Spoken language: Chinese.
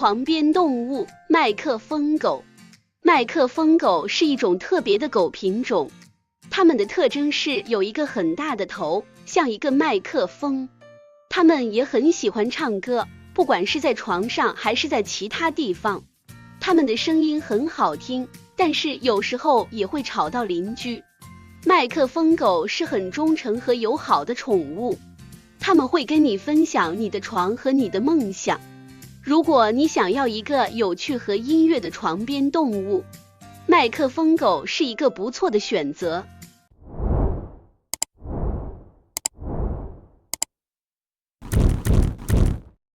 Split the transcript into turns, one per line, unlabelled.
床边动物麦克风狗。麦克风狗是一种特别的狗品种，它们的特征是有一个很大的头，像一个麦克风。它们也很喜欢唱歌，不管是在床上还是在其他地方。它们的声音很好听，但是有时候也会吵到邻居。麦克风狗是很忠诚和友好的宠物，它们会跟你分享你的床和你的梦想。如果你想要一个有趣和音乐的床边动物，麦克风狗是一个不错的选择。